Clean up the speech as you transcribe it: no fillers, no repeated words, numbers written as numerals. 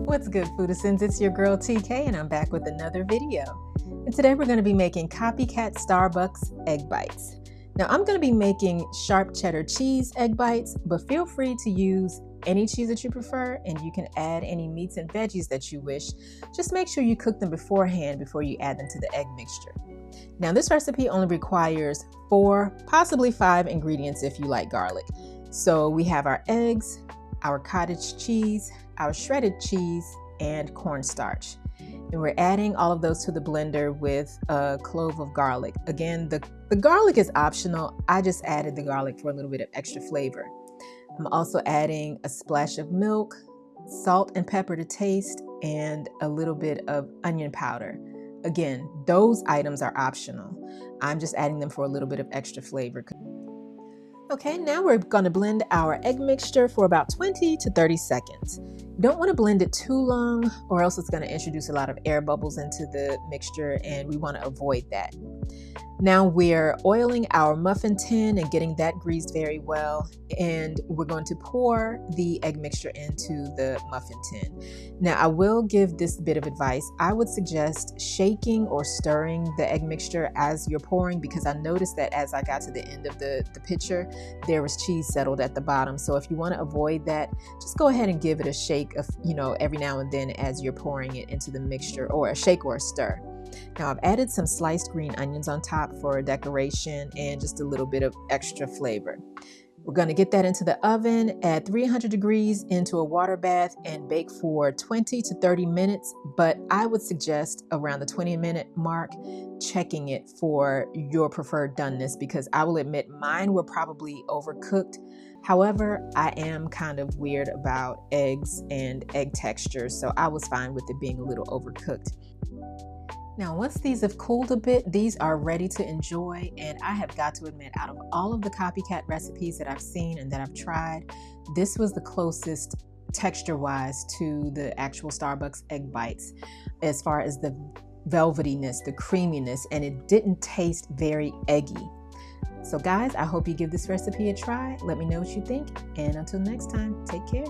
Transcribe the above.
What's good, Foodizens? It's your girl TK and I'm back with another video. And today we're going to be making Copycat Starbucks Egg Bites. Now I'm going to be making sharp cheddar cheese egg bites, but feel free to use any cheese that you prefer, and you can add any meats and veggies that you wish. Just make sure you cook them beforehand before you add them to the egg mixture. Now this recipe only requires 4, possibly 5 ingredients if you like garlic. So we have our eggs, our cottage cheese, our shredded cheese, and cornstarch. And we're adding all of those to the blender with a clove of garlic. Again, the garlic is optional. I just added the garlic for a little bit of extra flavor. I'm also adding a splash of milk, salt and pepper to taste, and a little bit of onion powder. Again, those items are optional. I'm just adding them for a little bit of extra flavor. Okay, now we're going to blend our egg mixture for about 20 to 30 seconds. You don't want to blend it too long or else it's going to introduce a lot of air bubbles into the mixture, and we want to avoid that. Now we're oiling our muffin tin and getting that greased very well, and we're going to pour the egg mixture into the muffin tin. Now I will give this bit of advice. I would suggest shaking or stirring the egg mixture as you're pouring, because I noticed that as I got to the end of the pitcher, there was cheese settled at the bottom. So if you want to avoid that, just go ahead and give it a shake of, every now and then as you're pouring it into the mixture, or a shake or a stir. Now I've added some sliced green onions on top for decoration and just a little bit of extra flavor. We're going to get that into the oven at 300 degrees into a water bath and bake for 20 to 30 minutes, but I would suggest around the 20-minute mark checking it for your preferred doneness, because I will admit mine were probably overcooked. However, I am kind of weird about eggs and egg texture, so I was fine with it being a little overcooked. Now, once these have cooled a bit, these are ready to enjoy, and I have got to admit, out of all of the copycat recipes that I've seen and that I've tried, this was the closest texture-wise to the actual Starbucks egg bites, as far as the velvetyness, the creaminess, and it didn't taste very eggy. So guys, I hope you give this recipe a try. Let me know what you think, and until next time, take care.